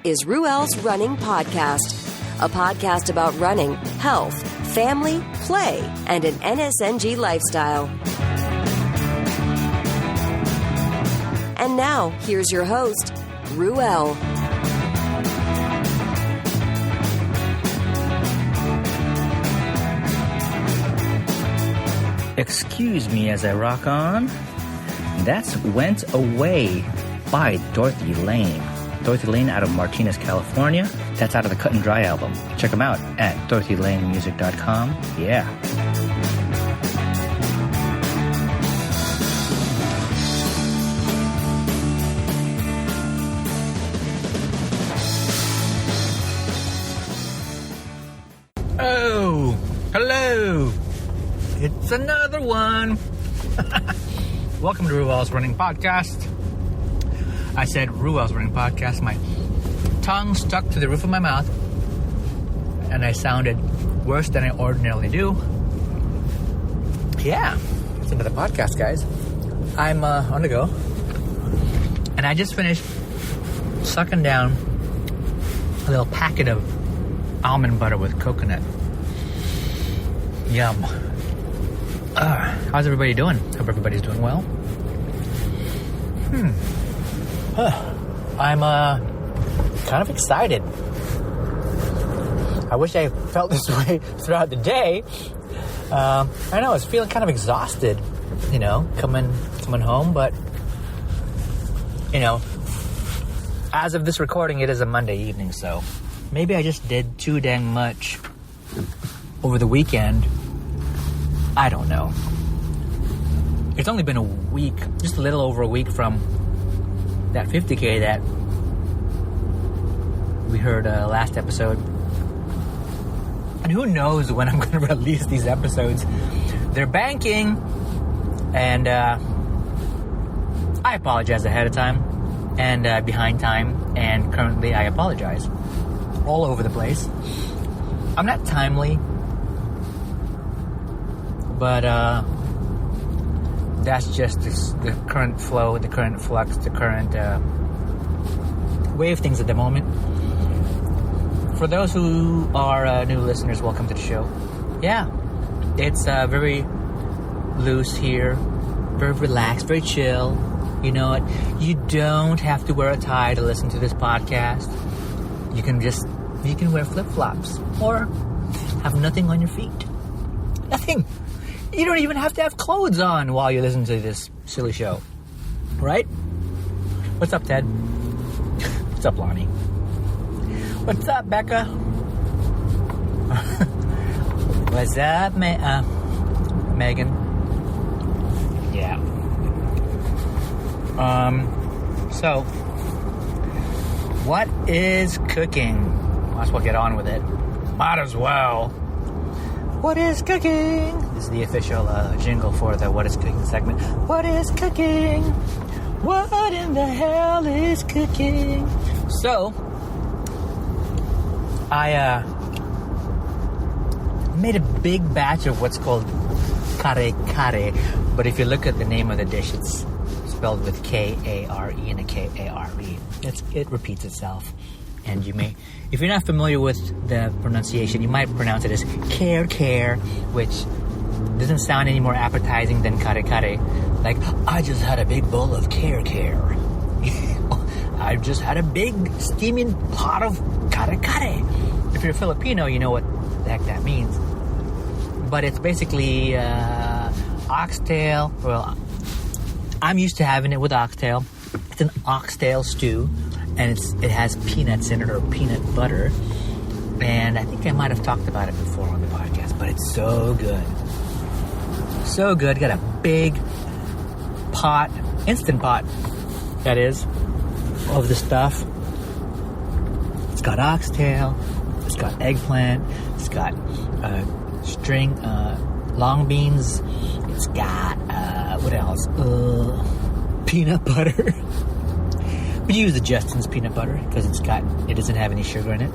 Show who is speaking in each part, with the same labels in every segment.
Speaker 1: is Ruel's Running Podcast, a podcast about running, health, family, play, and an NSNG lifestyle. And now, here's your host, Ruel.
Speaker 2: Excuse me as I rock on. That's Went Away by Dorothy Lane. Dorothy Lane out of Martinez, California. That's out of the Cut and Dry album. Check them out at DorothyLaneMusic.com. Yeah. Oh, hello. It's another one. Welcome to Ruel's Running Podcast. I said Ruel's Running Podcast. My tongue stuck to the roof of my mouth, and I sounded worse than I ordinarily do. Yeah, it's another podcast, guys. I'm on the go, and I just finished sucking down a little packet of almond butter with coconut. Yum. How's everybody doing? Hope everybody's doing well. I'm kind of excited. I wish I felt this way throughout the day. I know I was feeling kind of exhausted, coming home, but as of this recording, it is a Monday evening, so maybe I just did too dang much over the weekend. I don't know. It's only been a week, just a little over a week from that 50K that we heard last episode. And who knows when I'm going to release these episodes. They're banking. And I apologize ahead of time and behind time. And currently I apologize. All over the place. I'm not timely. But that's just the current flow, the current flux, the current way of things at the moment. For those who are new listeners, welcome to the show. Yeah, it's very loose here, very relaxed, very chill. You know what? You don't have to wear a tie to listen to this podcast. You can wear flip-flops or have nothing on your feet. Nothing. You don't even have to have clothes on while you listen to this silly show. Right? What's up, Ted? What's up, Lonnie? What's up, Becca? What's up, Megan? Yeah. So, what is cooking? Might as well get on with it. Might as well. What is cooking? This is the official jingle for the What is Cooking segment. What is cooking? What in the hell is cooking? So, I made a big batch of what's called kare kare. But if you look at the name of the dish, it's spelled with K-A-R-E and a K-A-R-E. It repeats itself. And you may, if you're not familiar with the pronunciation, you might pronounce it as care, which doesn't sound any more appetizing than kare kare. Like, I just had a big bowl of care. I just had a big steaming pot of kare kare. If you're Filipino, you know what the heck that means. But it's basically oxtail. Well, I'm used to having it with oxtail. It's an oxtail stew. And it has peanuts in it, or peanut butter. And I think I might have talked about it before on the podcast, but it's so good. So good. Got a big pot, instant pot, that is, of the stuff. It's got oxtail. It's got eggplant. It's got long beans. It's got, what else? Peanut butter. We use the Justin's peanut butter because it doesn't have any sugar in it.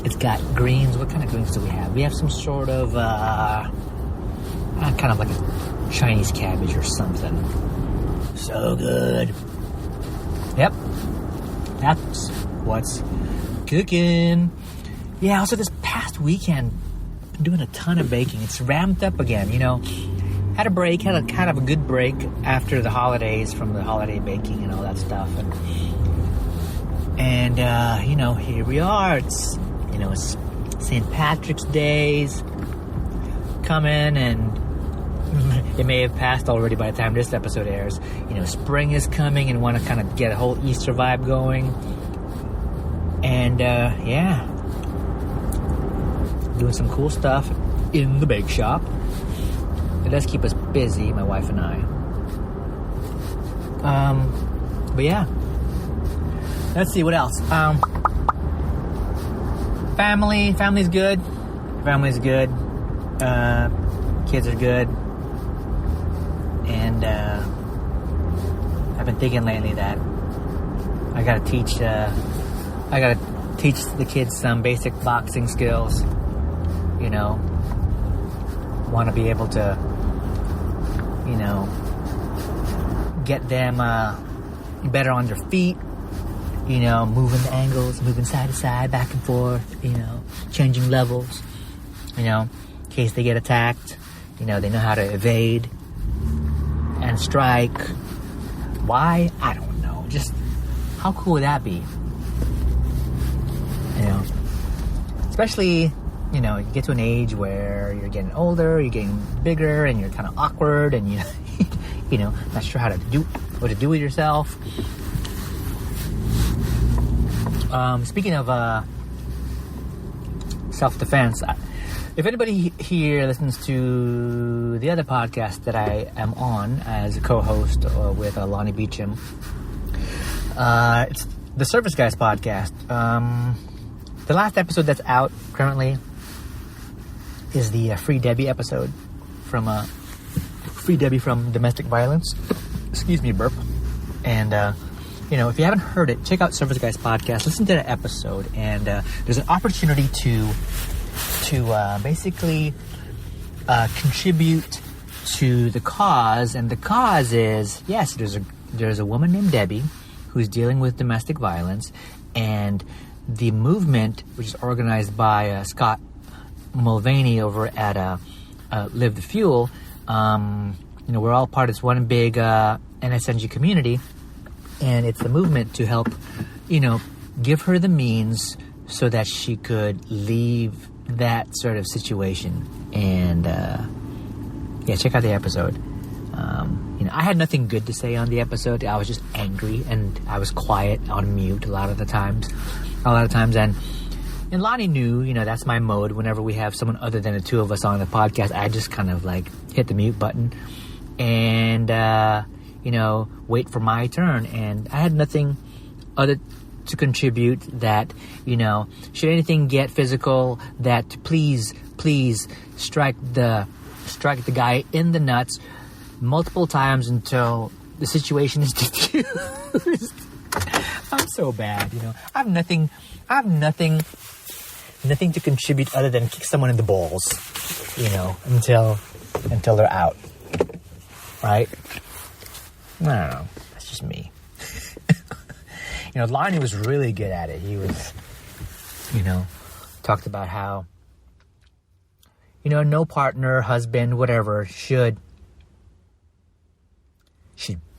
Speaker 2: It's got greens. What kind of greens do we have? We have some sort of kind of like a Chinese cabbage or something. So good. Yep. That's what's cooking. Yeah, also this past weekend, been doing a ton of baking. It's ramped up again, Had a break, had a kind of a good break after the holidays from the holiday baking and all that stuff. And here we are. It's St. Patrick's Day's coming, and it may have passed already by the time this episode airs. Spring is coming and want to kind of get a whole Easter vibe going. And, doing some cool stuff in the bake shop. It does keep us busy, my wife and I. But yeah. Let's see, what else? Family's good. Family's good. Kids are good. And I've been thinking lately that I gotta teach the kids some basic boxing skills. Want to be able to, get them better on their feet. Moving the angles, moving side to side, back and forth. Changing levels. In case they get attacked, they know how to evade and strike. Why? I don't know. Just how cool would that be? Especially, you get to an age where you're getting older, you're getting bigger, and you're kind of awkward, and not sure what to do with yourself. Speaking of self-defense, if anybody here listens to the other podcast that I am on as a co-host with Lonnie Beecham, it's the Service Guys podcast. The last episode that's out currently is the Free Debbie episode from Free Debbie from Domestic Violence. Excuse me, burp. And if you haven't heard it, check out Service Guys podcast. Listen to that episode, and there's an opportunity to basically contribute to the cause. And the cause is, yes, there's a woman named Debbie who's dealing with domestic violence, and the movement, which is organized by Scott Mulvaney over at Live the Fuel. We're all part of this one big NSNG community, and it's the movement to help, give her the means so that she could leave that sort of situation. And check out the episode. I had nothing good to say on the episode. I was just angry, and I was quiet on mute a lot of times, and Lonnie knew, that's my mode. Whenever we have someone other than the two of us on the podcast, I just kind of hit the mute button and wait for my turn. And I had nothing other to contribute that, should anything get physical, that please strike the guy in the nuts multiple times until the situation is diffused. I'm so bad, I have nothing to contribute other than kick someone in the balls, until they're out. Right? I don't know. That's just me. Lonnie was really good at it. He was, talked about how, no partner, husband, whatever, should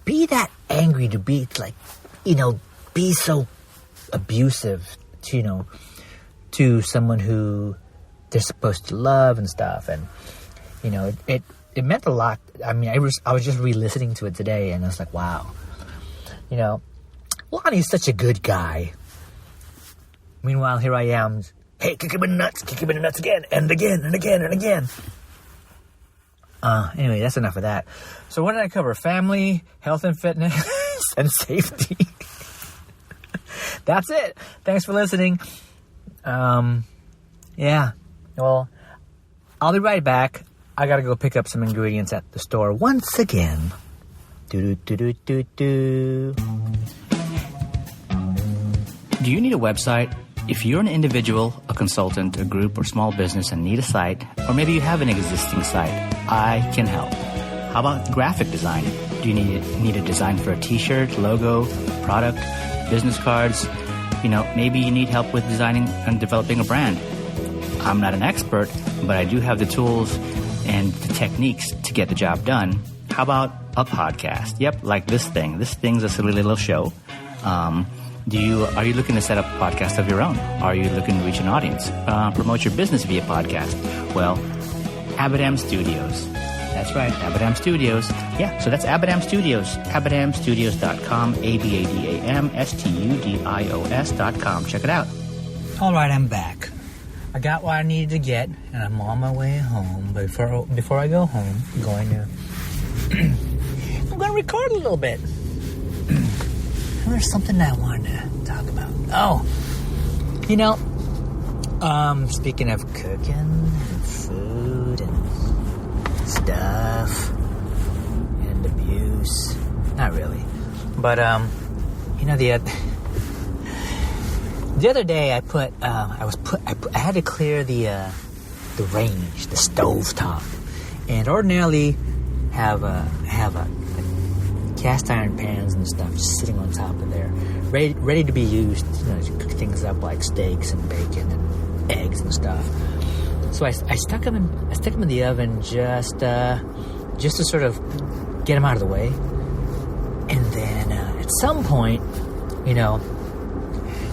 Speaker 2: be that angry to be be so abusive to someone who they're supposed to love and stuff. And it meant a lot. I mean, I was just re-listening to it today, and I was like, wow, Lonnie's such a good guy. Meanwhile, here I am, hey, kick him in the nuts again and again and again and again. Anyway, that's enough of that. So what did I cover? Family, health and fitness, and safety. That's it. Thanks for listening. Yeah. Well, I'll be right back. I gotta go pick up some ingredients at the store once again. Do. Do you need a website? If you're an individual, a consultant, a group, or small business and need a site, or maybe you have an existing site, I can help. How about graphic design? Do you need a design for a t-shirt, logo, product? business cards. Maybe you need help with designing and developing a brand. I'm not an expert, but I do have the tools and the techniques to get the job done. How about a podcast? Yep, like this thing. This thing's a silly little show. Are you looking to set up a podcast of your own? Are you looking to reach an audience? Promote your business via podcast? Well, Abadam Studios. That's right, Abadam Studios. Yeah, so that's Abadam Studios. AbadamStudios.com, AbadamStudios.com. Check it out. All right, I'm back. I got what I needed to get, and I'm on my way home. But before I go home, I'm going to record a little bit. There's something I wanted to talk about. Speaking of cooking and food and stuff and abuse, not really, but the other day I had to clear the range, the stove top, and ordinarily have a cast iron pans and stuff just sitting on top of there, ready to be used, to cook things up like steaks and bacon and eggs and stuff. So I stuck them in the oven just to sort of get them out of the way. And then at some point,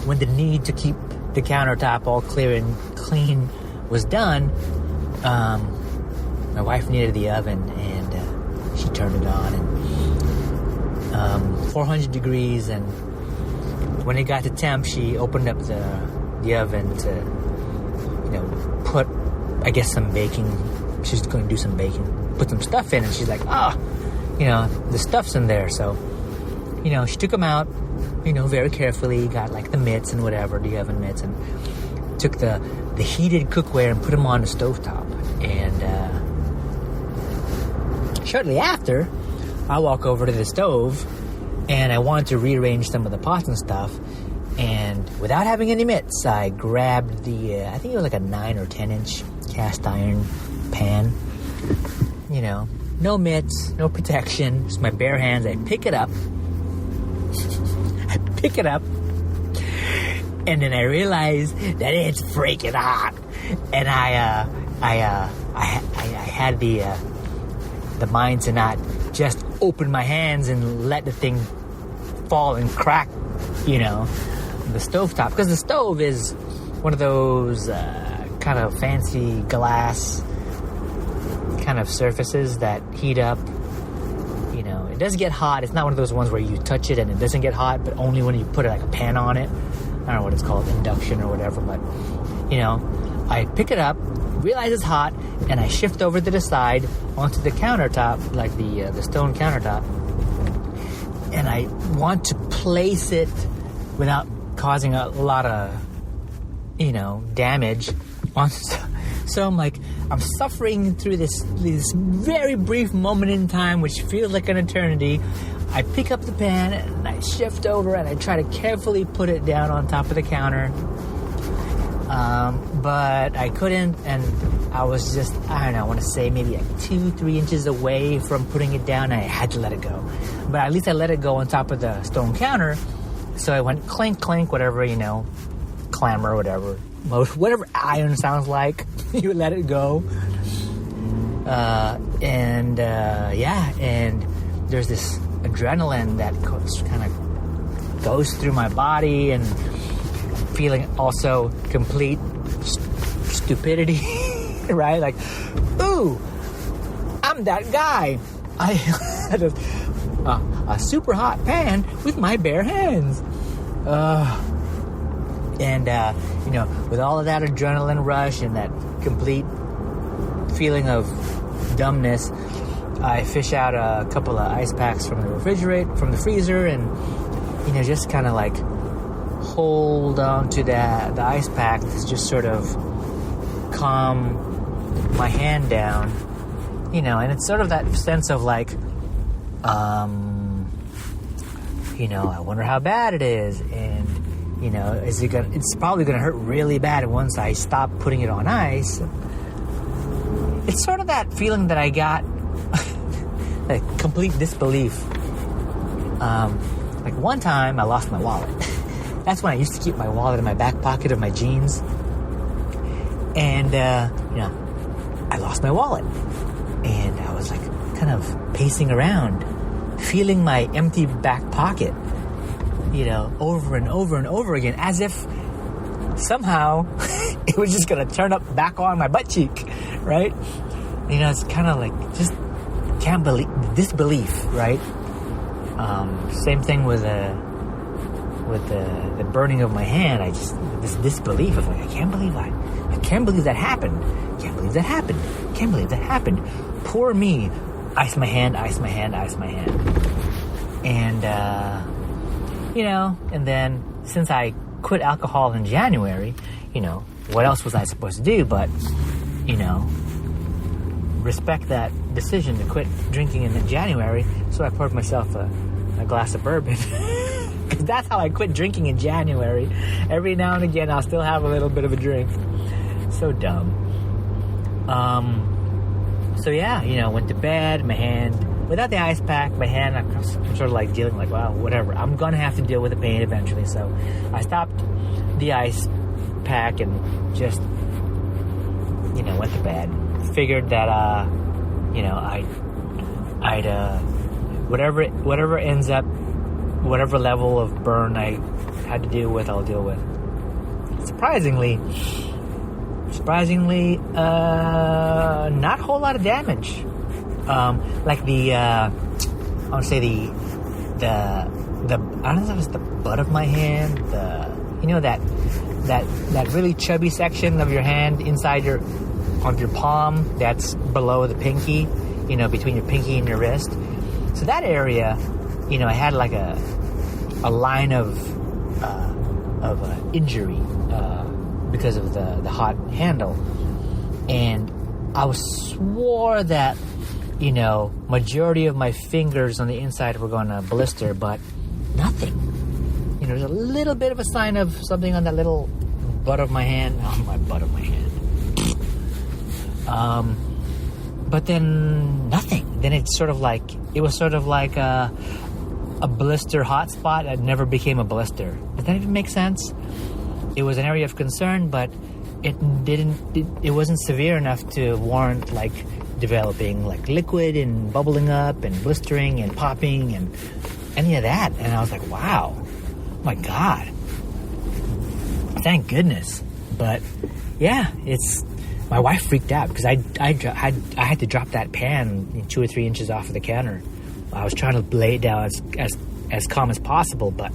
Speaker 2: when the need to keep the countertop all clear and clean was done, my wife needed the oven, and she turned it on, and 400 degrees, and when it got to temp, she opened up the oven to, put, I guess, some baking. She's going to do some baking, put some stuff in, and she's like, the stuff's in there. So, she took them out, very carefully, got like the mitts and whatever, the oven mitts, and took the heated cookware and put them on the stovetop. And shortly after, I walk over to the stove, and I wanted to rearrange some of the pots and stuff. And without having any mitts, I grabbed I think it was like a 9 or 10 inch cast iron pan. No mitts, no protection, just my bare hands. I pick it up, and then I realize that it's freaking hot. And I had the mind to not just open my hands and let the thing fall and crack, the stovetop, because the stove is one of those kind of fancy glass kind of surfaces that heat up. It doesn't get hot. It's not one of those ones where you touch it and it doesn't get hot, but only when you put like a pan on it. I don't know what it's called, induction or whatever, but I pick it up, realize it's hot, and I shift over to the side onto the countertop, like the stone countertop, and I want to place it without causing a lot of damage on. So I'm suffering through this very brief moment in time, which feels like an eternity. I pick up the pan and I shift over and I try to carefully put it down on top of the counter. But I couldn't, and I was just, I want to say maybe like 2-3 inches away from putting it down. And I had to let it go. But at least I let it go on top of the stone counter. So I went clink, clink, whatever, clamor, whatever whatever iron sounds like. You let it go. And there's this adrenaline that kind of goes through my body, and feeling also complete stupidity, right? Like, ooh, I'm that guy. I had a super hot pan with my bare hands. With all of that adrenaline rush and that complete feeling of dumbness, I fish out a couple of ice packs from the freezer, and just kind of like hold on to the ice pack to just sort of calm my hand down, and it's sort of that sense of like, I wonder how bad it is, and it's probably gonna hurt really bad once I stop putting it on ice. It's sort of that feeling that I got, like complete disbelief. Like one time, I lost my wallet. That's when I used to keep my wallet in my back pocket of my jeans. And, I lost my wallet. And I was like kind of pacing around, feeling my empty back pocket, over and over and over again, as if somehow it was just going to turn up back on my butt cheek, right? It's kind of like just can't believe, disbelief, right? Same thing with the burning of my hand. This disbelief of like, I can't believe that happened. Can't believe that happened. Poor me. Ice my hand. And, and then since I quit alcohol in January, what else was I supposed to do but, respect that decision to quit drinking in January. So I poured myself a glass of bourbon. Because that's how I quit drinking in January. Every now and again, I'll still have a little bit of a drink. So dumb. Went to bed, my hand, without the ice pack, my hand, I'm sort of like dealing like, well, whatever. I'm going to have to deal with the pain eventually. So I stopped the ice pack and just, went to bed. Figured that, I'd whatever ends up, whatever level of burn I had to deal with, I'll deal with. Surprisingly, not a whole lot of damage. Like I want to say the I don't know if it's the butt of my hand, that really chubby section of your hand inside of your palm that's below the pinky, between your pinky and your wrist. So that area, I had like a line of injury because of the hot handle, and I swore that majority of my fingers on the inside were going to blister, but nothing. There's a little bit of a sign of something on that little butt of my hand. Oh, my butt of my hand. But then nothing. Then it was sort of like a blister hot spot that never became a blister. Does that even make sense? It was an area of concern, but it wasn't severe enough to warrant like developing like liquid and bubbling up and blistering and popping and any of that. And I was like, wow, oh my God, thank goodness. But yeah, my wife freaked out because I had to drop that pan 2 or 3 inches off of the counter. I was trying to lay it down as calm as possible, but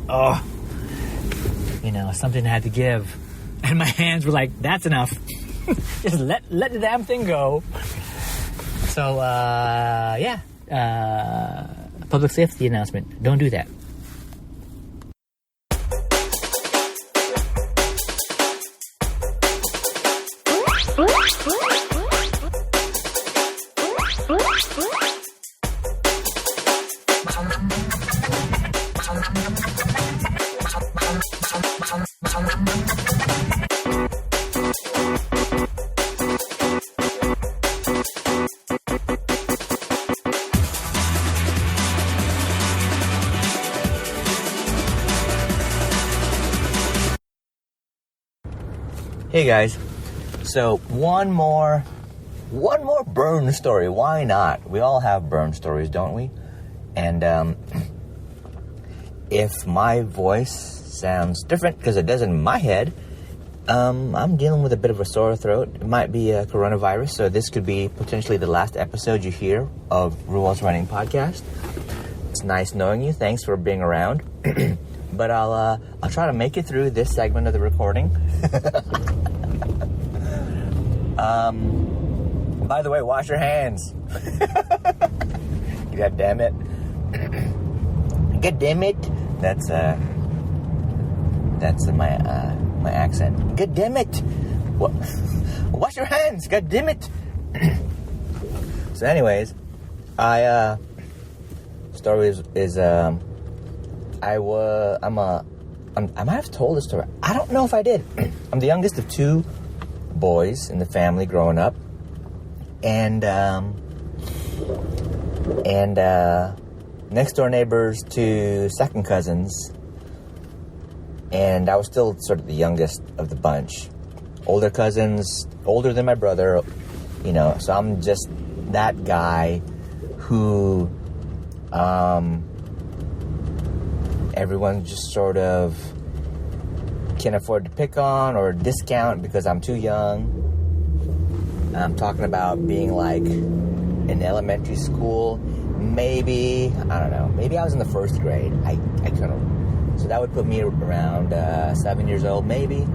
Speaker 2: something had to give, and my hands were like, that's enough. Just let the damn thing go. So public safety announcement: don't do that.
Speaker 3: Hey guys, so one more burn story. Why not? We all have burn stories, don't we? And if my voice sounds different, because it does in my head, I'm dealing with a bit of a sore throat. It might be a coronavirus, so this could be potentially the last episode you hear of Ruel's Running Podcast. It's nice knowing you. Thanks for being around. But I'll try to make it through this segment of the recording. By the way, wash your hands. God damn it. God damn it. That's my accent. God damn it. Wash your hands. God damn it. So anyways, story is I might have told this story. I don't know if I did. I'm the youngest of 2 boys in the family growing up, and next door neighbors to second cousins, and I was still sort of the youngest of the bunch. Older cousins, older than my brother, you know, so I'm just that guy who everyone just sort of can afford to pick on or discount because I'm too young. I'm talking about being like in elementary school, maybe, I don't know, maybe I was in the first grade. I couldn't. So that would put me around 7 years old, maybe.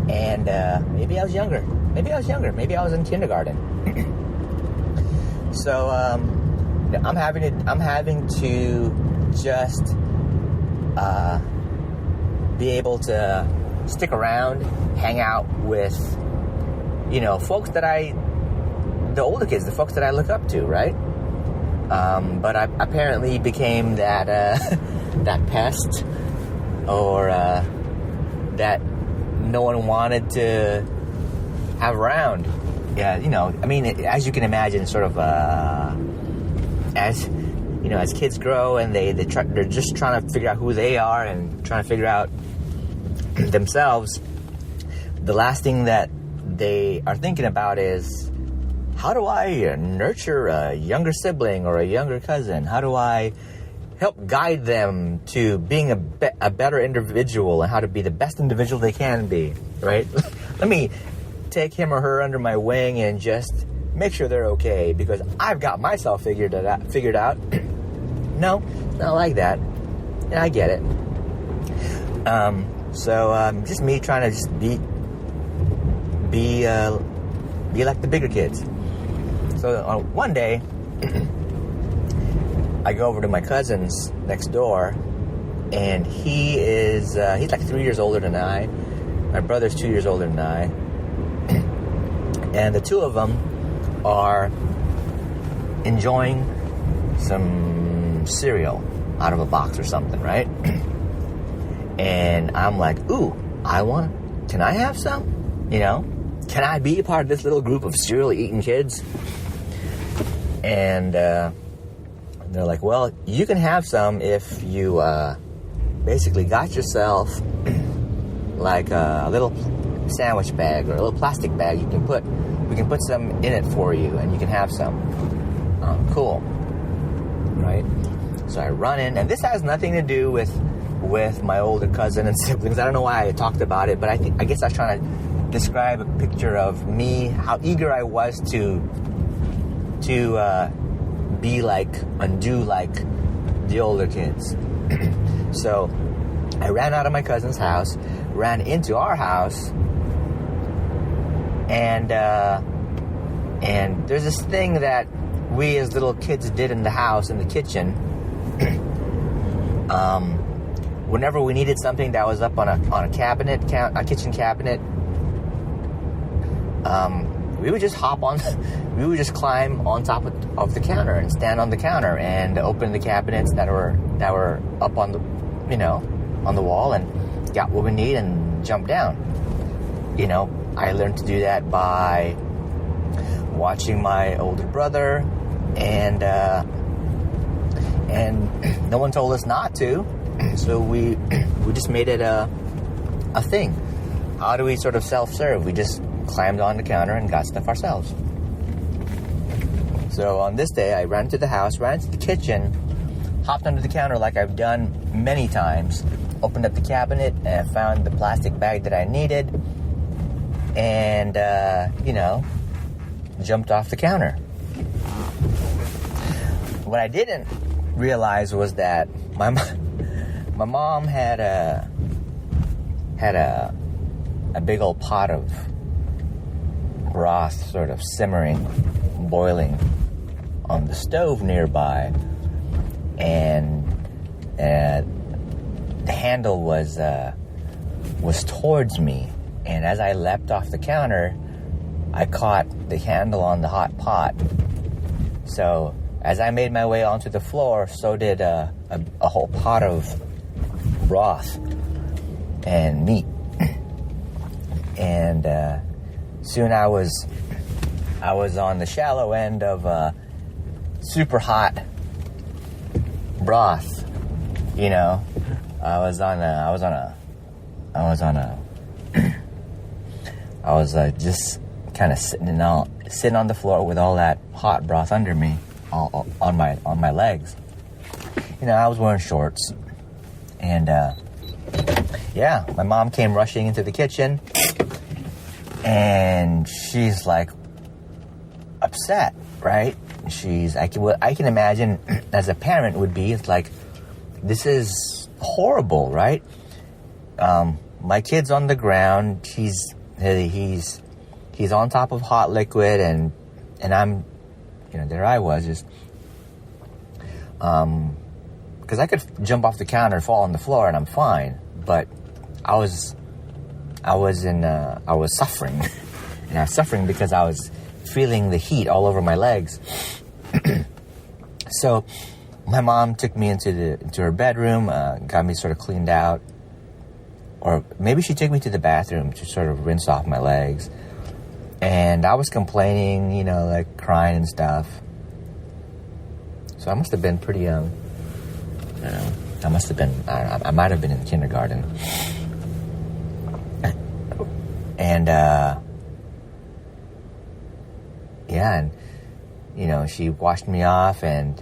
Speaker 3: And maybe I was younger. Maybe I was in kindergarten. So I'm having to just be able to stick around, hang out with, you know, folks that the older kids, the folks that I look up to, right? But I apparently became that that pest, or that no one wanted to have around. Yeah, you know, I mean, as you can imagine, sort of as you know, as kids grow and they're just trying to figure out who they are and trying to figure out themselves. The last thing that they are thinking about is, how do I nurture a younger sibling or a younger cousin? How do I help guide them to being a better individual and how to be the best individual they can be, right? Let me take him or her under my wing and just make sure they're okay because I've got myself figured out. No, it's not like that. And I get it. So just me trying to just be like the bigger kids. So one day, I go over to my cousin's next door, and he's like 3 years older than I. My brother's 2 years older than I. And the two of them are enjoying some cereal out of a box or something, right? And I'm like, ooh, can I have some? You know? Can I be a part of this little group of cereal-eating kids? And they're like, well, you can have some if you basically got yourself like a little sandwich bag or a little plastic bag. We can put some in it for you, and you can have some. Cool, right? So I run in, and this has nothing to do with my older cousin and siblings. I don't know why I talked about it, but I guess I was trying to describe a picture of me, how eager I was to be like, undo like the older kids. So I ran out of my cousin's house, ran into our house, and there's this thing that we as little kids did in the house, in the kitchen. Whenever we needed something that was up on a cabinet, a kitchen cabinet, we would just climb on top of the counter and stand on the counter and open the cabinets that were up on the, you know, on the wall, and got what we need and jump down. You know, I learned to do that by watching my older brother, and no one told us not to, so we just made it a thing. How do we sort of self-serve? We just climbed on the counter and got stuff ourselves. So on this day, I ran to the house, ran to the kitchen, hopped under the counter like I've done many times, opened up the cabinet, and I found the plastic bag that I needed, and, jumped off the counter. What I didn't realize was that my mom had a big old pot of broth sort of simmering, boiling on the stove nearby, and the handle was towards me, and as I leapt off the counter, I caught the handle on the hot pot. So as I made my way onto the floor, so did a whole pot of broth and meat. And soon I was on the shallow end of super hot broth. You know, I was just kind of sitting on the floor with all that hot broth under me, all on my legs. You know, I was wearing shorts, and my mom came rushing into the kitchen, and she's like upset, right? I can imagine as a parent would be. It's like, this is horrible, right? My kid's on the ground. He's on top of hot liquid, and I'm, there I was just, because I could jump off the counter and fall on the floor and I'm fine, but I was suffering, and I was suffering because I was feeling the heat all over my legs. So my mom took me into her bedroom, got me sort of cleaned out, or maybe she took me to the bathroom to sort of rinse off my legs. And I was complaining, like crying and stuff. So I must have been pretty young. I might have been in kindergarten. And, she washed me off, and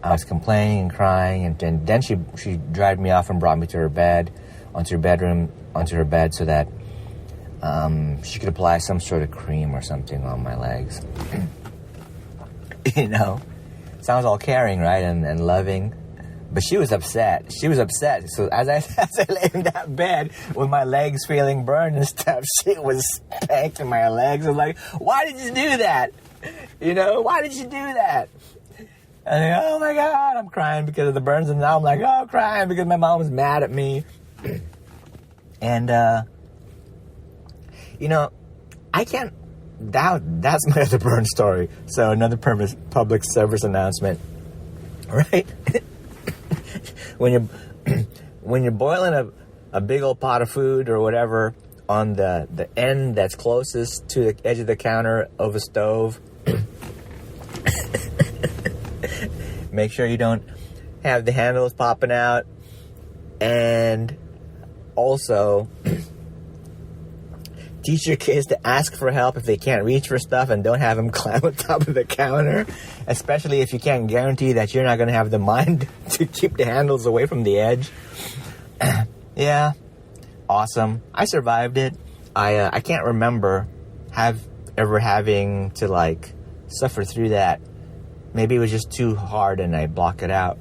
Speaker 3: I was complaining and crying, and then she dragged me off and brought me to her bed, onto her bed, so that she could apply some sort of cream or something on my legs. Sounds all caring, right, and loving. But she was upset. So as I lay in that bed with my legs feeling burned and stuff, she was spanking my legs. I was like, why did you do that? Why did you do that? And oh my God, I'm crying because of the burns. And now I'm like, crying because my mom was mad at me. And, I can't doubt that's my other burn story. So another public service announcement, right? When you're boiling a big old pot of food or whatever on the end that's closest to the edge of the counter of a stove, make sure you don't have the handles popping out, and also teach your kids to ask for help if they can't reach for stuff, and don't have them climb on top of the counter, especially if you can't guarantee that you're not going to have the mind to keep the handles away from the edge. Yeah, awesome. I survived it. I can't remember ever having to suffer through that. Maybe it was just too hard and I block it out.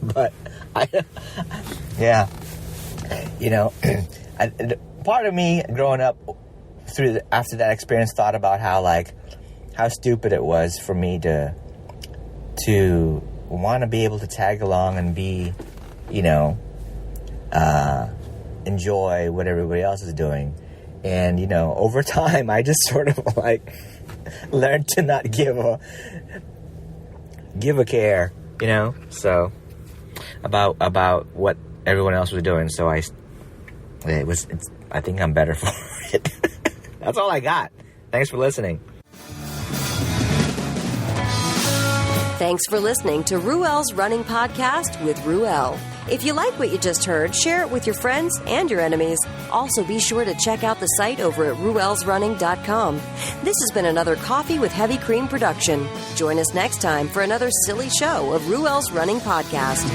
Speaker 3: But part of me growing up after that experience thought about how stupid it was for me to want to be able to tag along and be, enjoy what everybody else is doing. And, over time, I just sort of learned to not give a care, so about what everyone else was doing. So I think I'm better for it. That's all I got. Thanks for listening.
Speaker 1: Thanks for listening to Ruel's Running Podcast with Ruel. If you like what you just heard, share it with your friends and your enemies. Also, be sure to check out the site over at ruelsrunning.com. This has been another Coffee with Heavy Cream production. Join us next time for another silly show of Ruel's Running Podcast.